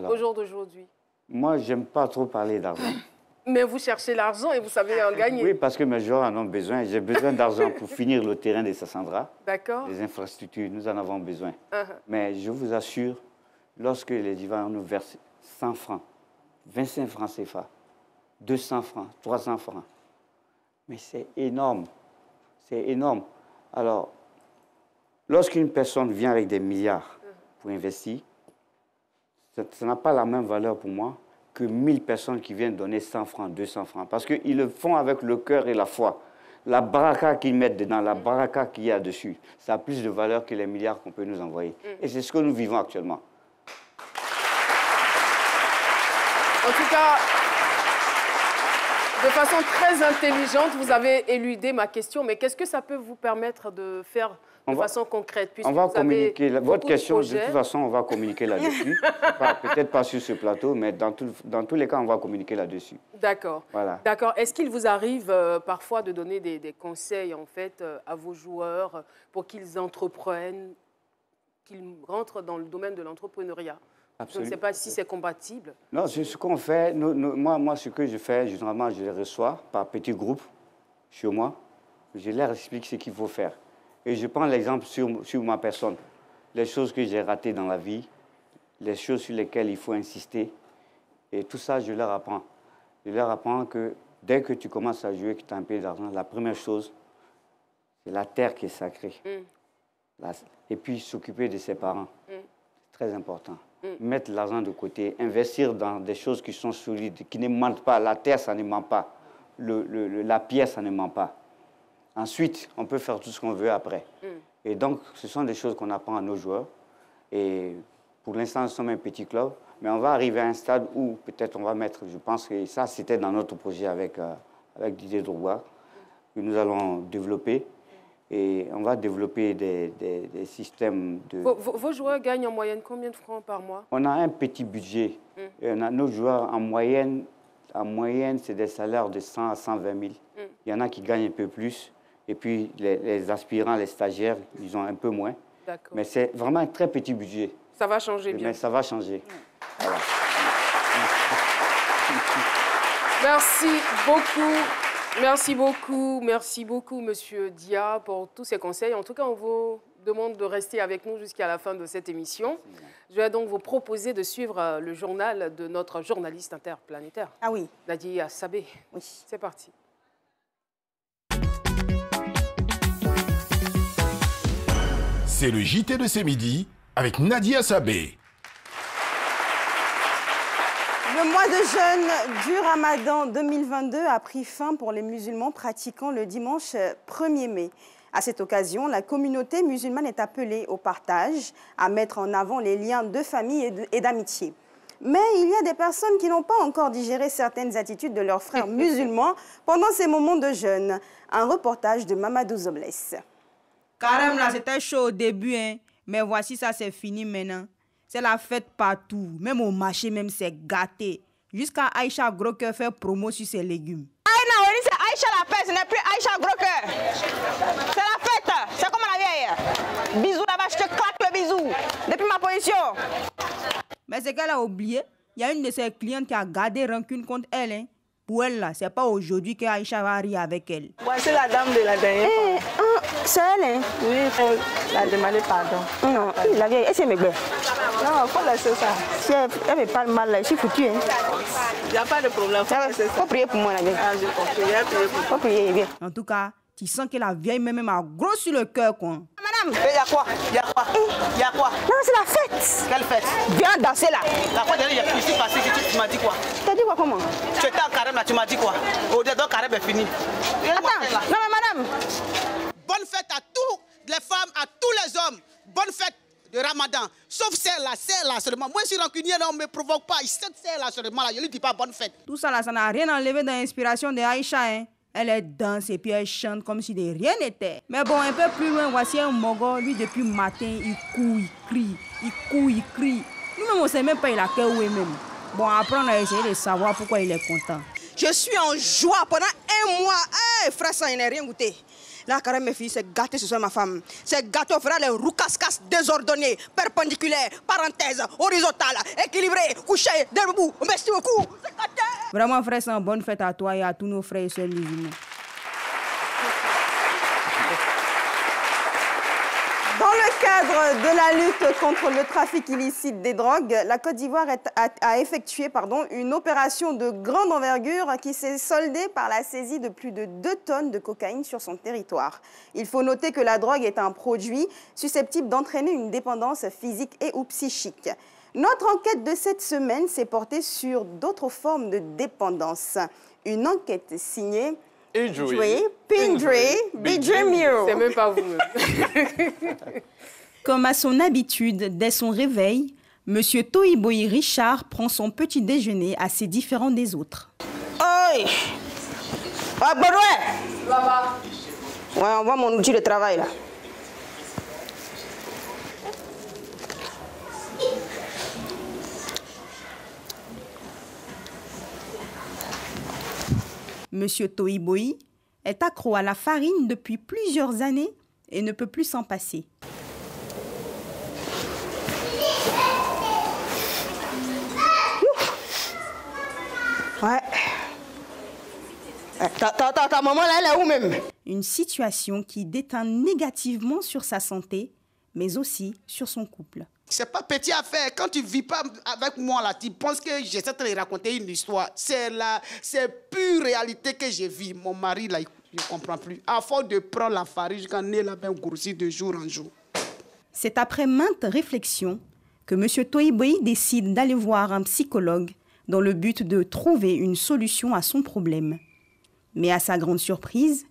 au jour d'aujourd'hui? Moi, je n'aime pas trop parler d'argent. Mais vous cherchez l'argent et vous savez en gagner. Oui, parce que mes joueurs en ont besoin. J'ai besoin d'argent pour finir le terrain de Sassandra. D'accord. Les infrastructures, nous en avons besoin. Mais je vous assure, lorsque les Ivoiriens nous versent 100 francs, 25 francs CFA, 200 francs, 300 francs, mais c'est énorme. C'est énorme. Alors, lorsqu'une personne vient avec des milliards pour investir, ça n'a pas la même valeur pour moi que 1000 personnes qui viennent donner 100 francs, 200 francs. Parce qu'ils le font avec le cœur et la foi. La baraka qu'ils mettent dedans, la baraka qu'il y a dessus, ça a plus de valeur que les milliards qu'on peut nous envoyer. Et c'est ce que nous vivons actuellement. En tout cas, de façon très intelligente, vous avez éludé ma question. Mais qu'est-ce que ça peut vous permettre de faire de façon concrète? On va communiquer. Votre question, de toute façon, on va communiquer là-dessus. Peut-être pas sur ce plateau, mais dans tous les cas, on va communiquer là-dessus. D'accord. Voilà. D'accord. Est-ce qu'il vous arrive parfois de donner des conseils, en fait, à vos joueurs pour qu'ils entreprennent, qu'ils rentrent dans le domaine de l'entrepreneuriat? Absolument. Je ne sais pas si c'est compatible. Non, c'est ce qu'on fait. Moi, ce que je fais, généralement, je les reçois par petits groupes chez moi. Je leur explique ce qu'il faut faire. Et je prends l'exemple sur ma personne. Les choses que j'ai ratées dans la vie, les choses sur lesquelles il faut insister. Et tout ça, je leur apprends. Je leur apprends que dès que tu commences à jouer, que tu as un peu d'argent, la première chose, c'est la terre qui est sacrée. Et puis, s'occuper de ses parents. C'est très important. Mettre l'argent de côté, investir dans des choses qui sont solides, qui ne mentent pas. La terre, ça ne ment pas. La pierre, ça ne ment pas. Ensuite, on peut faire tout ce qu'on veut après. Et donc, ce sont des choses qu'on apprend à nos joueurs. Et pour l'instant, nous sommes un petit club, mais on va arriver à un stade où peut-être on va mettre, je pense que ça, c'était dans notre projet avec Didier Drogba, que nous allons développer. Et on va développer des systèmes de... Vos joueurs gagnent en moyenne combien de francs par mois? On a un petit budget. Et on a nos joueurs, en moyenne, c'est des salaires de 100 à 120 000. Il y en a qui gagnent un peu plus. Et puis, les aspirants, les stagiaires, ils ont un peu moins. Mais c'est vraiment un très petit budget. Ça va changer bien. Mais ça va changer. Voilà. Merci beaucoup. Merci beaucoup, Monsieur Dia, pour tous ces conseils. En tout cas, on vous demande de rester avec nous jusqu'à la fin de cette émission. Je vais donc vous proposer de suivre le journal de notre journaliste interplanétaire. Ah oui. Nadia Sabé. Oui. C'est parti. C'est le JT de ce midi avec Nadia Sabé. Le mois de jeûne du Ramadan 2022 a pris fin pour les musulmans pratiquant le dimanche 1er mai. À cette occasion, la communauté musulmane est appelée au partage, à mettre en avant les liens de famille et d'amitié. Mais il y a des personnes qui n'ont pas encore digéré certaines attitudes de leurs frères musulmans pendant ces moments de jeûne. Un reportage de Mamadou Zoblès. Carême là, c'était chaud au début, hein. Mais voici, ça c'est fini maintenant. C'est la fête partout, même au marché, même c'est gâté. Jusqu'à Aïcha Gros-Cœur fait promo sur ses légumes. Ah non, c'est Aïcha la fête, ce n'est plus Aïcha Gros-Cœur. C'est la fête, c'est comme la vieille. Bisous là-bas, je te claque le bisou, depuis ma position. Mais c'est qu'elle a oublié, il y a une de ses clientes qui a gardé rancune contre elle. Hein. Pour elle, là, c'est pas aujourd'hui que Aïcha va rire avec elle. Voici la dame de la dernière fois. C'est elle, hein? Oui, elle a demandé pardon. Non, la vieille, elle s'est maigre. Non, il faut laisser ça. Si elle me parle mal, là, je suis foutue. Hein? Il n'y a pas de problème. Il faut prier pour moi, la vieille. Ah, j'ai compris. Il faut prier, bien. En tout cas, tu sens que la vieille même a gros sur le cœur, quoi. Madame, il y a quoi? Il y a quoi? Il y a quoi? Non, c'est la fête. Quelle fête? Viens danser là. La fois dernière, il y a ici passé, tu m'as dit quoi? Tu as dit quoi, comment? Tu étais en carême là, tu m'as dit quoi? Au-delà donc carême est fini. Attends, non mais madame. Bonne fête à toutes les femmes, à tous les hommes. Bonne fête de Ramadan. Sauf celle-là seulement. Moi, je suis rancunier, non, ne me provoque pas. Celle-là seulement, là, je ne lui dis pas bonne fête. Tout ça là, ça n'a rien enlevé dans l'inspiration de Aïcha, hein. Elle danse et puis elle chante comme si de rien n'était. Mais bon, un peu plus loin, voici un Mogo. Lui, depuis le matin, il court, il crie. Il court, il crie. Nous-mêmes, on ne sait même pas il a quel où est même. Bon, après, on a essayé de savoir pourquoi il est content. Je suis en joie pendant un mois. Hey, frère, ça, il n'a rien goûté. Là, carrément, mes filles, c'est gâté ce soir, ma femme. C'est gâté, on fera les roues casse-casse désordonnées, perpendiculaires, parenthèses, horizontales, équilibrées, couchées, debout. Merci beaucoup. C'est gâté. Vraiment, frère, c'est une bonne fête à toi et à tous nos frères et sœurs musulmans. Dans le cadre de la lutte contre le trafic illicite des drogues, la Côte d'Ivoire a effectué une opération de grande envergure qui s'est soldée par la saisie de plus de 2 tonnes de cocaïne sur son territoire. Il faut noter que la drogue est un produit susceptible d'entraîner une dépendance physique et ou psychique. Notre enquête de cette semaine s'est portée sur d'autres formes de dépendance. Une enquête signée Pindri Bidjemio. C'est même pas vous. Comme à son habitude, dès son réveil, Monsieur Toyiboyi Richard prend son petit déjeuner assez différent des autres. Oi! Ah, Baudouin! Ouais, on voit mon outil de travail là. Monsieur Toyiboyi est accro à la farine depuis plusieurs années et ne peut plus s'en passer. Ouais. Ta maman là, elle est où même? Une situation qui déteint négativement sur sa santé, mais aussi sur son couple. C'est pas petit à faire. Quand tu vis pas avec moi là, tu penses que j'essaie de te raconter une histoire. C'est pure réalité que je vis. Mon mari là, il ne comprend plus. À force de prendre la farine jusqu'à nez là, ben grossir de jour en jour. C'est après maintes réflexions que M. Toyiboyi décide d'aller voir un psychologue dans le but de trouver une solution à son problème. Mais à sa grande surprise,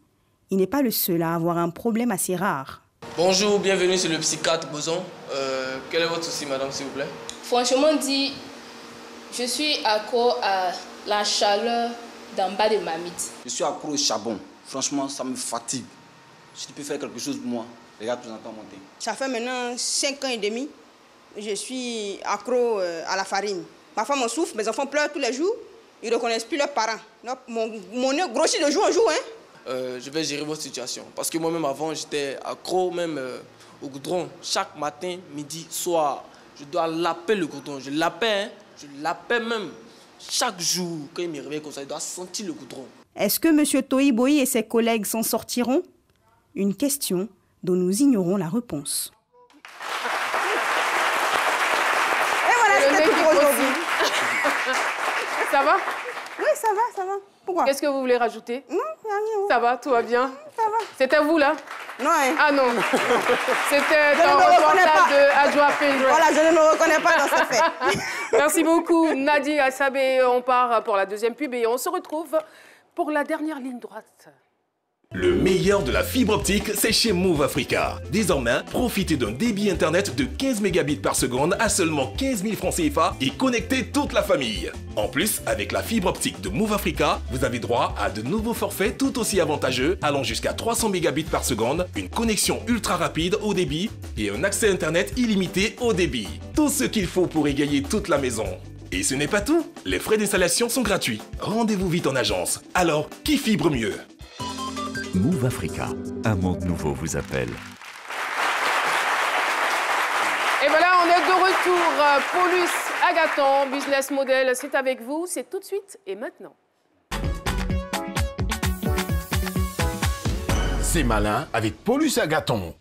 il n'est pas le seul à avoir un problème assez rare. Bonjour, bienvenue sur le psychiatre Boson. Quel est votre souci, madame, s'il vous plaît? Franchement dit, je suis accro à la chaleur d'en bas de ma mythe. Je suis accro au charbon. Franchement, ça me fatigue. Si tu peux faire quelque chose pour moi, regarde, tu entends monter. Ça fait maintenant 5 ans et demi, je suis accro à la farine. Ma femme en souffre, mes enfants pleurent tous les jours. Ils ne reconnaissent plus leurs parents. Mon nez grossit de jour en jour. Je vais gérer votre situation. Parce que moi-même, avant, j'étais accro même au goudron. Chaque matin, midi, soir, je dois laper le goudron. Je lapais, je lapais même. Chaque jour, quand il me réveille comme ça, je dois sentir le goudron. Est-ce que M. Toyiboyi et ses collègues s'en sortiront? Une question dont nous ignorons la réponse. Et voilà, c'était tout pour aujourd'hui. Ça va? Oui, ça va. Pourquoi? Qu'est-ce que vous voulez rajouter? Non, rien. Ça va, tout va bien? Ça va. C'était vous, là? Non, hein. Ah non. C'était un reportage de Adjoa Pendra. Voilà, je ne me reconnais pas dans ce fait. Merci beaucoup, Nadi Assabé. On part pour la deuxième pub et on se retrouve pour la dernière ligne droite. Le meilleur de la fibre optique, c'est chez Move Africa. Désormais, profitez d'un débit internet de 15 mégabits par seconde à seulement 15 000 francs CFA et connectez toute la famille. En plus, avec la fibre optique de Move Africa, vous avez droit à de nouveaux forfaits tout aussi avantageux, allant jusqu'à 300 mégabits par seconde, une connexion ultra rapide au débit et un accès internet illimité au débit. Tout ce qu'il faut pour égayer toute la maison. Et ce n'est pas tout, les frais d'installation sont gratuits. Rendez-vous vite en agence. Alors, qui fibre mieux? Move Africa, un monde nouveau vous appelle. Et voilà, on est de retour. Paulus Agathon, Business Model, c'est avec vous. C'est tout de suite et maintenant. C'est malin avec Paulus Agathon.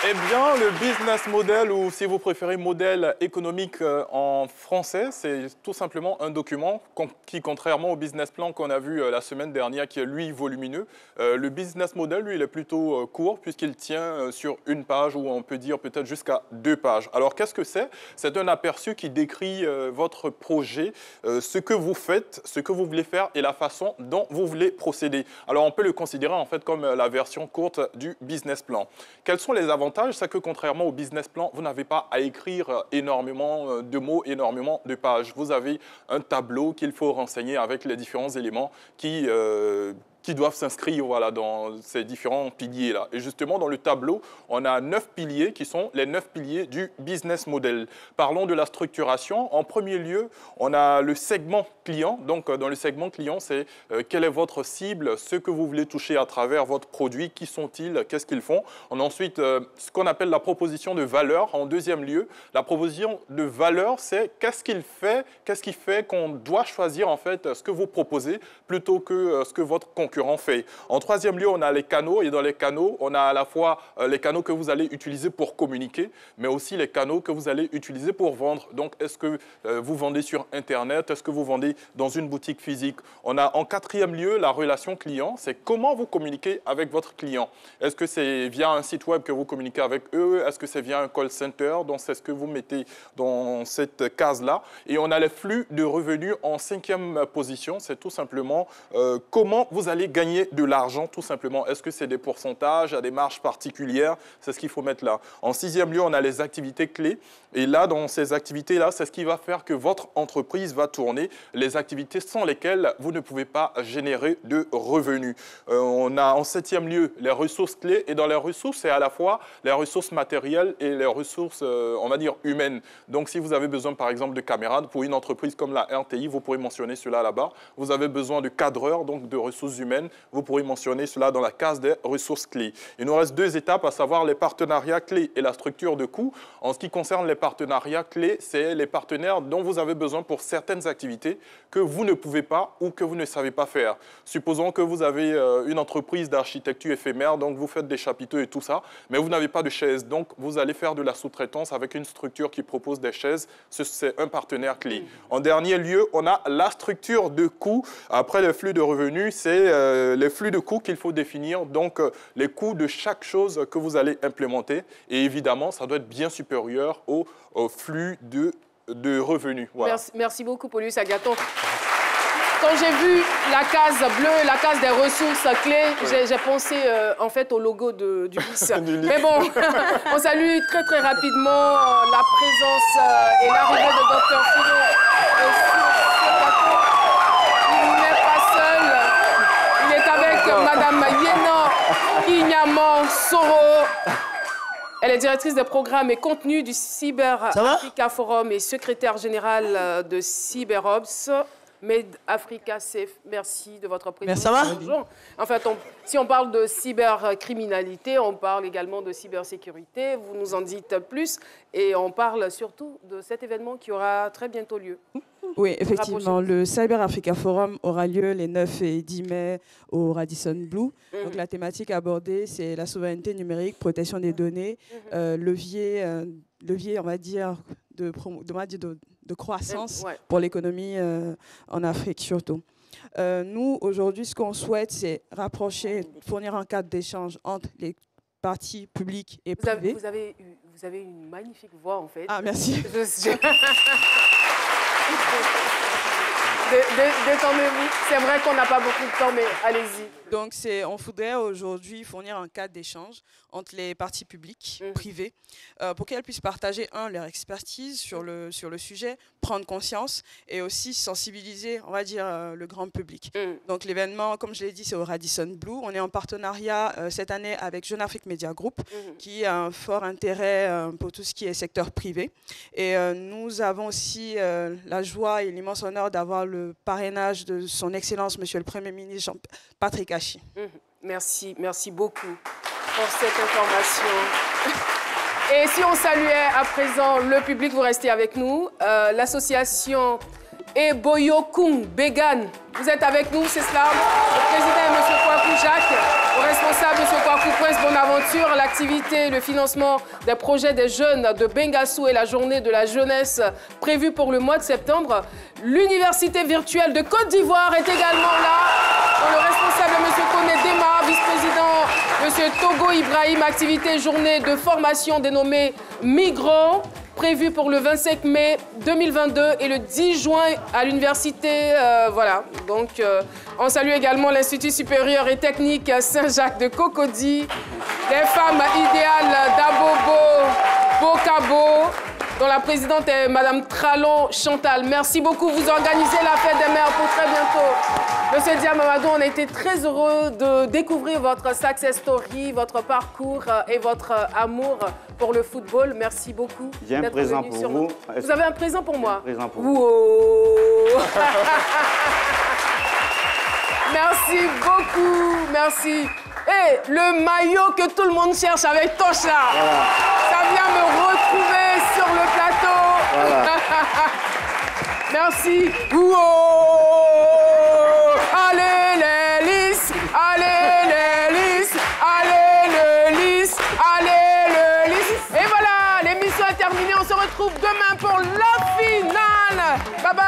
Eh bien, le business model, ou si vous préférez modèle économique en français, c'est tout simplement un document qui, contrairement au business plan qu'on a vu la semaine dernière, qui est lui volumineux, le business model, lui, il est plutôt court puisqu'il tient sur une page ou on peut dire peut-être jusqu'à 2 pages. Alors, qu'est-ce que c'est? C'est un aperçu qui décrit votre projet, ce que vous faites, ce que vous voulez faire et la façon dont vous voulez procéder. Alors, on peut le considérer en fait comme la version courte du business plan. Quels sont les avantages? C'est que contrairement au business plan, vous n'avez pas à écrire énormément de mots, énormément de pages. Vous avez un tableau qu'il faut renseigner avec les différents éléments qui doivent s'inscrire dans ces différents piliers-là. Et justement, dans le tableau, on a 9 piliers qui sont les 9 piliers du business model. Parlons de la structuration. En premier lieu, on a le segment client. Donc, dans le segment client, c'est quelle est votre cible, ce que vous voulez toucher à travers votre produit, qui sont-ils, qu'est-ce qu'ils font. On a ensuite ce qu'on appelle la proposition de valeur. En deuxième lieu, la proposition de valeur, c'est qu'est-ce qui fait qu'on doit choisir en fait ce que vous proposez plutôt que ce que votre concurrent fait. En troisième lieu, on a les canaux et dans les canaux, on a à la fois les canaux que vous allez utiliser pour communiquer, mais aussi les canaux que vous allez utiliser pour vendre. Donc, est-ce que vous vendez sur Internet? Est-ce que vous vendez dans une boutique physique? On a en quatrième lieu la relation client. C'est comment vous communiquez avec votre client. Est-ce que c'est via un site web que vous communiquez avec eux? Est-ce que c'est via un call center? Donc, c'est ce que vous mettez dans cette case-là. Et on a les flux de revenus en cinquième position. C'est tout simplement comment vous allez allez gagner de l'argent tout simplement. Est-ce que c'est des pourcentages, à des marges particulières? C'est ce qu'il faut mettre là. En 6e lieu, on a les activités clés. Et là, dans ces activités-là, c'est ce qui va faire que votre entreprise va tourner. Les activités sans lesquelles vous ne pouvez pas générer de revenus. On a en 7e lieu les ressources clés. Et dans les ressources, c'est à la fois les ressources matérielles et les ressources, on va dire, humaines. Donc, si vous avez besoin, par exemple, de caméras, pour une entreprise comme la RTI, vous pourrez mentionner cela là-bas. Vous avez besoin de cadreurs, donc de ressources humaines. Vous pourrez mentionner cela dans la case des ressources clés. Il nous reste 2 étapes, à savoir les partenariats clés et la structure de coûts. En ce qui concerne les partenariats clés, c'est les partenaires dont vous avez besoin pour certaines activités que vous ne pouvez pas ou que vous ne savez pas faire. Supposons que vous avez une entreprise d'architecture éphémère, donc vous faites des chapiteaux et tout ça, mais vous n'avez pas de chaises. Donc, vous allez faire de la sous-traitance avec une structure qui propose des chaises. C'est un partenaire clé. En dernier lieu, on a la structure de coûts. Après les flux de revenus, c'est les flux de coûts qu'il faut définir. Donc, les coûts de chaque chose que vous allez implémenter. Et évidemment, ça doit être bien supérieur au flux de revenus. Voilà. Merci beaucoup, Paulus Agathon. Quand j'ai vu la case bleue, la case des ressources clés, j'ai pensé en fait au logo du BIS. Mais bon, on salue très très rapidement la présence et l'arrivée de Dr Philo sur ce plateau. Il n'est pas seul, il est avec Madame Yena Inyaman Soro. Elle est directrice des programmes et contenus du Cyber Africa Forum et secrétaire générale de CyberOps. Made Africa Safe, merci de votre présence. Ça va? En fait, si on parle de cybercriminalité, on parle également de cybersécurité. Vous nous en dites plus et on parle surtout de cet événement qui aura très bientôt lieu. Oui, effectivement. Le Cyber Africa Forum aura lieu les 9 et 10 mai au Radisson Blu. Donc, la thématique abordée, c'est la souveraineté numérique, protection des données, levier, on va dire, de croissance pour l'économie en Afrique surtout. Nous, aujourd'hui, ce qu'on souhaite, c'est rapprocher, fournir un cadre d'échange entre les parties publiques et privées. Vous avez une magnifique voix, en fait. Ah, merci. Détendez-vous. C'est vrai qu'on n'a pas beaucoup de temps, mais allez-y. Donc, on voudrait aujourd'hui fournir un cadre d'échange entre les parties publiques, privées, pour qu'elles puissent partager, leur expertise sur le sujet, prendre conscience et aussi sensibiliser, on va dire, le grand public. Donc, l'événement, comme je l'ai dit, c'est au Radisson Blu. On est en partenariat cette année avec Jeune Afrique Media Group, qui a un fort intérêt pour tout ce qui est secteur privé. Et nous avons aussi la joie et l'immense honneur d'avoir le parrainage de son Excellence, Monsieur le Premier ministre Patrick Hachi. Merci beaucoup pour cette information. Et si on saluait à présent le public, vous restez avec nous. L'association Eboyokung Began, vous êtes avec nous, c'est cela? Le président est M. Kwaku Jacques, le responsable M. Kwaku Prince Bonaventure, l'activité, le financement des projets des jeunes de Bengassou et la journée de la jeunesse prévue pour le mois de septembre. L'université virtuelle de Côte d'Ivoire est également là. Dans le responsable M. Kone Dema, vice-président M. Togo Ibrahim, activité journée de formation dénommée Migrants, prévue pour le 25 mai 2022 et le 10 juin à l'université. Voilà, donc on salue également l'Institut supérieur et technique Saint-Jacques de Cocody, les femmes idéales d'Abobo, Bokabo, dont la présidente est Madame Tralon Chantal. Merci beaucoup. Vous organisez la fête des mères pour très bientôt. Monsieur Diam Mamadou, on a été très heureux de découvrir votre success story, votre parcours et votre amour pour le football. Merci beaucoup. J'ai un présent pour vous. Vous avez un présent pour moi? Un présent pour vous. Wow. Merci beaucoup. Merci. Et le maillot que tout le monde cherche avec Tocha, ça vient me retrouver sur le plateau. Voilà. Merci. Allez les Lys, allez les Lys, allez le Lys, allez le Lys. Et voilà, l'émission est terminée. On se retrouve demain pour la finale. Bye bye.